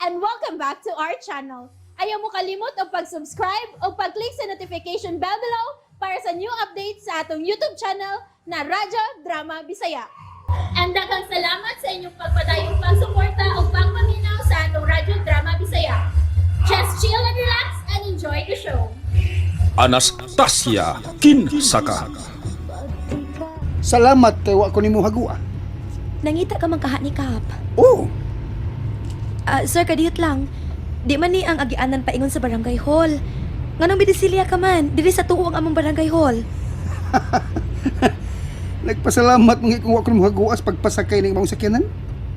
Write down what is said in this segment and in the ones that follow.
and welcome back to our channel. Ayaw mo kalimot o pag-subscribe o pag-click sa notification bell below para sa new updates sa atong YouTube channel na Radyo Drama Bisaya. And daghang salamat sa inyong pagpadayong pagsuporta o pagpaminaw sa atong Radyo Drama Bisaya. Just chill and relax and enjoy the show. Anastasia Kinsaka. Salamat kay wa ko nimo hagua. Nangita ka man kaha ni Kap. Oh, Sir, kadiyot lang. Di man ni ang agianan paingon sa barangay hall. Nganong bidisilya ka man, diri sa tuo ang among barangay hall. nagpasalamat mga kung wa ko nimo hagua sa pagpasakay ning imong sakyanan.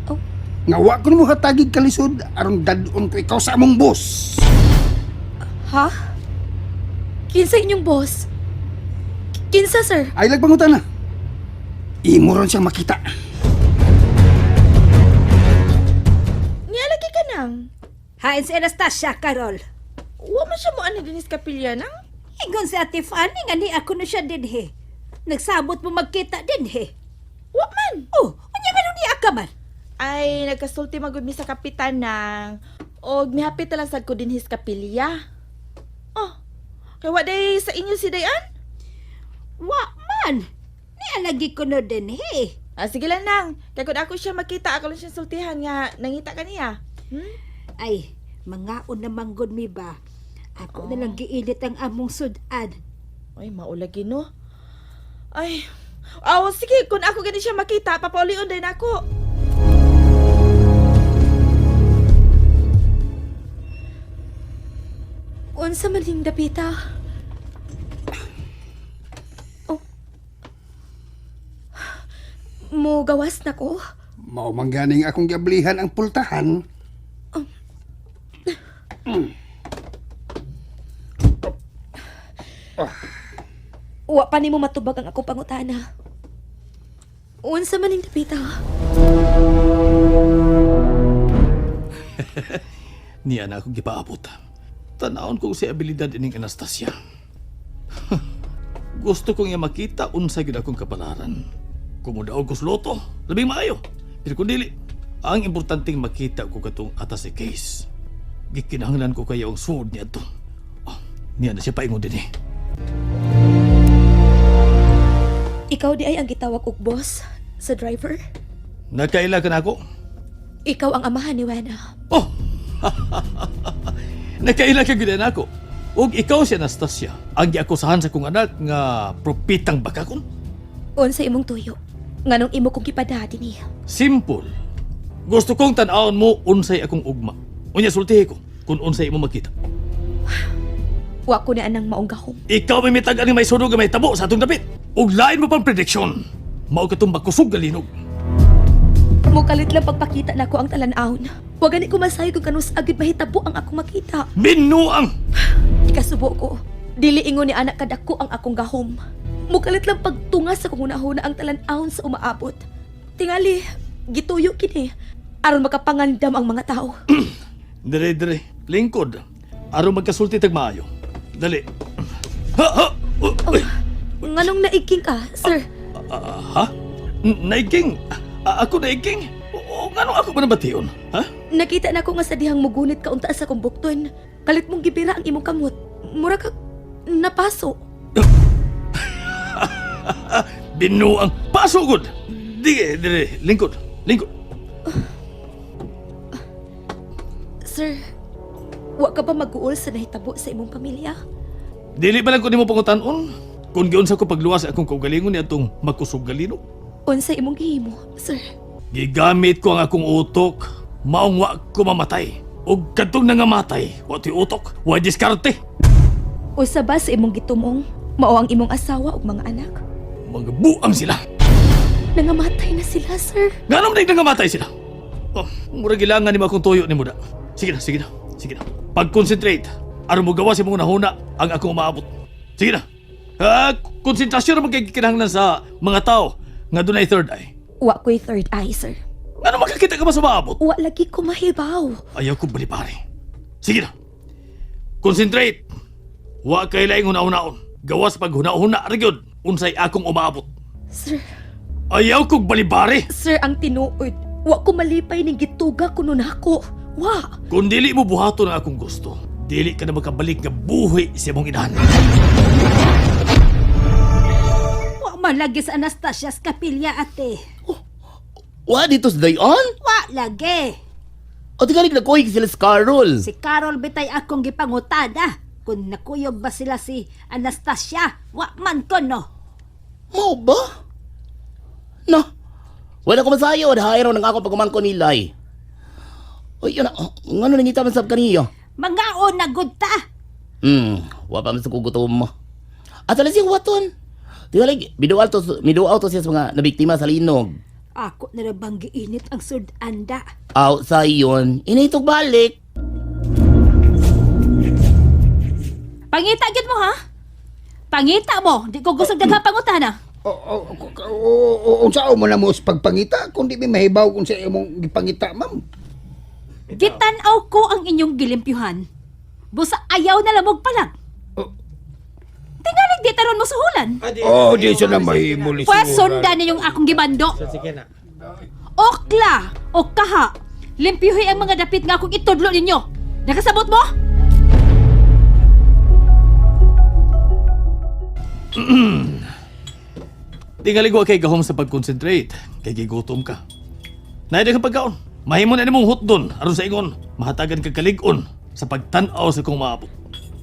Oh, Nga wa ko nimo hatagig kalisod aron dadon ko ikaw sa among boss. ha? Kinsa inyong boss? Kinsa, sir? Ay lagpangutan na. Imo ron siyang makita. Nialagi ka nang. Hain si Anastasia, Carol. Wa man siya mo ani dinis kapilya nang? Ingon si Ate Fanny nga ni ako na siya din he. Nagsabot mo magkita din he. Wa man. Oh, unya nga ni ka man. Ay, nagkasulti magud mi sa kapitan nang. Og mihapit lang sad ko din his kapilya. Oh, kay wa day sa inyo si Dayan? Wa man. Ni lagi ko na din he. Sige lang nang. Kaya kung ako siya makita, ako lang siya sultihan nga nangita ka niya. Ay, mga unamang good mi ba? Ako na lang giilit ang among sudan. Ay, maulagi no. Ay, sige, kung ako gani siya makita, papaulion din ako. Unsa man ning dapita? Oh. Mo gawas na ko? Mao man ganing akong giablihan ang pultahan. Wa pa nimo matubag ang akong pangutana. Unsa man ning dapita? Niya na akong gipaabot. Tanawon ko si abilidad ining Anastasia. Gusto kong iya makita unsa gid akong kapalaran. Kumudaog ko sa loto, labing maayo. Pero kung dili, ang importanteng makita ko katong atas si case. Gikinahanglan ko kaya ang suod niya to. Niya na siya paingon din eh. Ikaw di ay ang gitawag og boss sa driver? Nakaila ka na ako? Ikaw ang amahan ni Wena. Oh! Nakaila ka gid na ako. Ug ikaw si Anastasia, ang giakusahan sa kong anak nga propitang bakakon? Unsa imong tuyo? Nganong imo kong gipadati niya? Simple. Gusto kong tan-awon mo unsay akong ugma. Unya sultihi ko kung unsay imo makita. Wa ko na anang maong gahom. Ikaw may mitag ani may sunog nga may tabo sa atong dapit. Ug lain mo pang prediksyon. Mao katong makusog galinog. Mukalit lang pagpakita na ko ang talan-awon. Wa gani ko masayo kung kanus agad mahitabo ang akong makita. Binuang! Ikasubo ko, dili ingon ni anak kadako ang akong gahom. Mukalit lang pagtungas sa kung unahuna ang talan-awon sa umaabot. Tingali, gituyo kini. Aron makapangandam ang mga tao. Dire. Lingkod. Aron magkasulti tag maayo. Dali. Ha? Uy. Nganong naigking ka, sir? Ha? Naigking? Ako naigking? O ngano ako ba nabation? Ha? Nakita na ko nga sa dihang mugunit ka unta sa kong bukton. Kalit mong gibira ang imong kamot. Mura ka napaso. Binuang. Pasugod! Dire. Lingkod. Sir, wa ka ba mag-uol sa nahitabo sa imong pamilya? Dili ba lang ko nimo pangutan-on? Kung giunsa ko pagluwas akong kaugalingon ni atong magkusog galinog? Unsa imong gihimo, sir? Gigamit ko ang akong utok. Maong wa ko mamatay. Ug kadtong nangamatay, wa to'y utok, wa diskarte. Usa ba sa imong gitumong mao ang imong asawa ug mga anak? Mga buang sila. Nangamatay na sila, sir. Ganong na nangamatay sila? Mura gilangan ni mo akong tuyo ni Muda. Sige na. Pag-concentrate. Aron mo gawa si mong nahuna ang akong umaabot. Sige na. Konsentrasyon na magkikinahanglan sa mga tao nga dunay third eye. Wa ko'y third eye, sir. Ano makakita ka ba sa maabot? Wa lagi ko mahibaw. Ayaw ko balipare. Sige na. Concentrate. Wa kay laing huna-hunaon. Gawas pag huna-huna ragyod unsay akong umaabot. Sir, Ayaw kong balibari. sir ang tinuod. Wa ko malipay ning gituga kuno nako. Wa. Kung dili mo buhato na akong gusto, dili ka na makabalik nga buhi sa imong inahan. Wa malagi sa Anastasia sa kapilya, ate. Wa dito sa dayon? Wa lagi. O tingali nakuha sila sa Carol. Si Carol bitay akong gipangutada. Kung nakuyog ba sila si Anastasia, wa man ko no. Mao ba? No. Wala ko masayo, dahayro ng ako pagkumangko nila eh. Uy, yun na, ngano nangita man sab kaniyo? Mangaon na gud ta. Wa pa man sa kugutom mo. At alas yung waton. Tingali, miduaw to siya sa mga nabiktima sa linog. Ako na bang giinit ang sud-anda. Aw, sa iyon, initog balik. Pangita gid mo ha? Pangita mo, di ko gusto pangutana. Unsa mo na mo sa pagpangita kundi may mahibaw kung sa imong gipangita, ma'am. Gitanaw ko ang inyong gilimpyuhan. Busa ayaw na lamog pa lang. Tingalig di taron mo suhulan. Di siya na mahimuli. Pwes sundan ninyong akong gibando. Okla o kaha, limpyuhi ang mga dapit nga akong itudlo ninyo. Nakasabot mo? Tingali ko kay gahom sa pag-concentrate, kay gigutom ka. Naida ka pagkaon, mahimo na nimong hutdon, aron sa ingon, mahatagan ka kalig-on sa pagtan-aw sa kong maabot.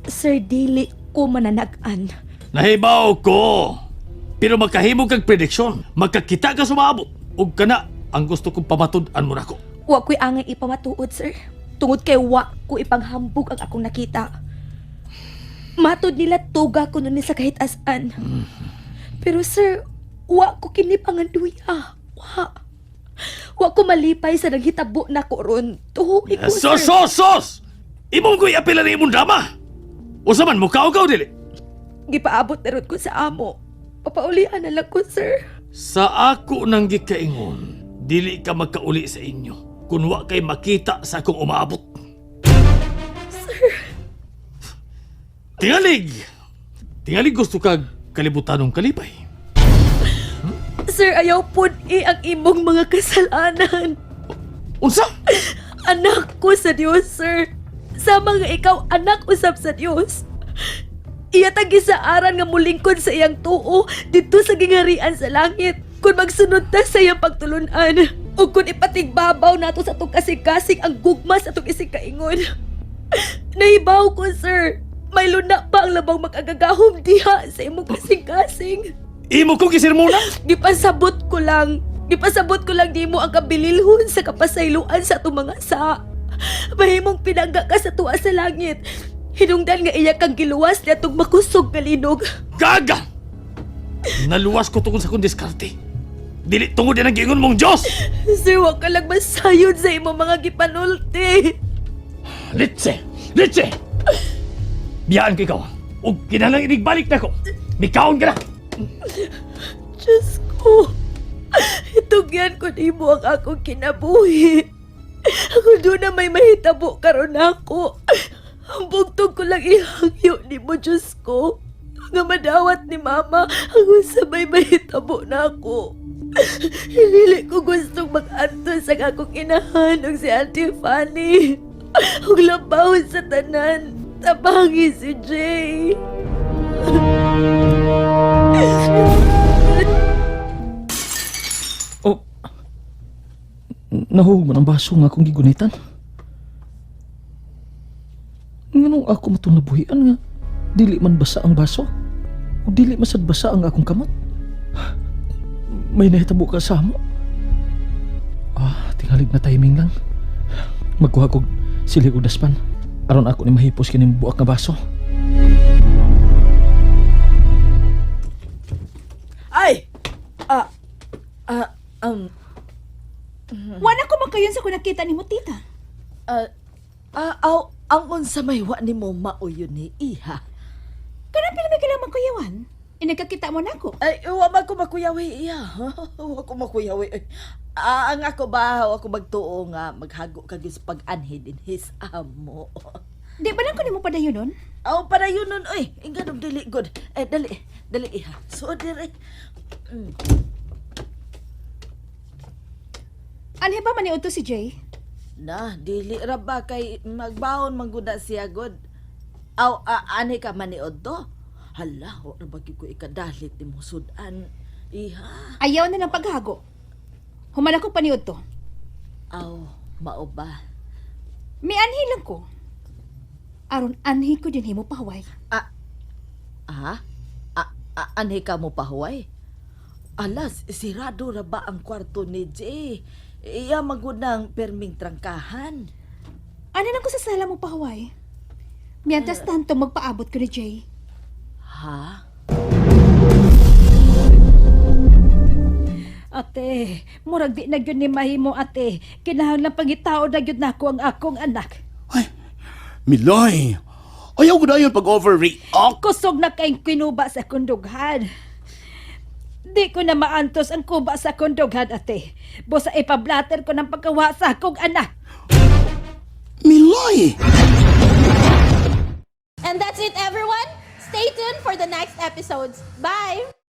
Sir, dili ko mananagan. Nahibaw ko! Pero magkahimo kag prediksyon, magkakita ka sa maabot, ug kana ang gusto kong pamatud-an mo nako. Wa ko'y angay ipamatuod, sir. Tungod kay wa ko ipanghambog ang akong nakita. Matod nila tuga ko nun sa kahit asan. Pero sir, wa ko kinipanganduya. Wa. Wa ko malipay sa naghitabo na ko ron. Tuhoy ko, sir. Sos! Imong ko'y apila na imong drama! Usa man, mukaw-kaw dili. Gipaabot na ron ko sa amo. Papaulian na lang ko, sir. Sa ako nang gikaingon, dili ka magkauli sa inyo kung wa kay makita sa akong umaabot. Tingalig! Tingalig gusto kag kalibutanong kalipay. Sir, ayaw po ang imong mga kasalanan. Unsa? Anak ko sa Diyos, sir. Sa mga ikaw, anak usab sa Diyos. Iya tagi sa aran nga mulingkod sa iyang tuo dito sa gingarian sa langit. Kung magsunod ta sa iyang pagtulunan. O kung ipatigbabaw nato sa itong kasig-kasig ang gugma sa itong isig kaingon. Nahibaw ko, sir. May luna pa ang labang mag-agagahom diha sa imong kasing-kasing. Imo kong kisirmuna? Gipasabot ko lang di mo ang kabililhon sa kapasayloan sa itong mga sa. Mahimong pinangga ka sa tuwa sa langit. Hinungdan nga iya kang giluwas na itong makusog nga linog. Gaga! Naluwas ko tungkol sa kong diskarte. Dili tungod yan ang giingon mong Diyos! Sir, wag ka lang masayod sa imong mga gipanulti. Litse! Litse! Biyaan ko ikaw. O kinalang inigbalik na ko. Mikaon ka na! Diyos ko, itugyan ko ni mo ang akong kinabuhi. Ako doon na may mahitabo karon ako. Ang bugtog ko lang ihangyo ni mo, Diyos ko. Nga madawat ni Mama, ako sabay mahitabo na ako. Hindi ko gustong mag-anto sa akong inahanong si Auntie Fanny. Ang labaw sa tanan, tabangi si Jay. Oh, nahug man ang baso nga akong gigunitan. Nganong ako matong nabuhian nga dili man basa ang baso o dili masad basa ang akong kamot. May nahitabo ka sa amo. Tingalig na timing lang. Magkuha kog sili og daspan aron ako ni mahipos kining buak nga baso. Ay! Wala ko makayon sa kung nakita ni mo, tita. Ang unsa may wa ni mo mauyon ni iha. Kanang pila may kailangan magkuyawan. Nagkakita mo na ako. Ay, wa man ko makuyawi iya. Wa ko makuyawi. Ang ako ba, ako magtuo nga maghago kag sa pag-anhi din his amo. Di ba lang ko ni mo padayon nun? Aw para yun nun, oy. Inganong dili good. Dali iha. So dire. Ano ba maniuto si Jay? Na, dili ra ba kay magbahon mangguna siya god? Aw, ani ka maniod to? Hala, wa ra ba gyud ko ikadalit ni mo sudan. Iha. Ayaw na ng paghago. Human ako paniod to. Aw, mao ba? May anhi lang ko. Aron anhi ko din himo pahuway. Ha? Anhi ka mo pahuway? Alas, sirado ra ba ang kwarto ni Jay? Iya magunang perming trangkahan. Ano nang ko sa sala mo pahuway? Mientras tanto magpaabot ko ni Jay. Ha? Ate, murag di na gyud ni mahimo ate. Kinahanglan pangitao na gyud nako ang akong anak. Ay, Milay! Ayaw ko na yun pag-overreact. Kusog na kayong kinuba sa kundughan. Di ko na maantos ang kuba sa kundughan, ate. Busa ipablatter ko ng pagkawa sa akong anak. Milay! And that's it, everyone. Stay tuned for the next episodes. Bye!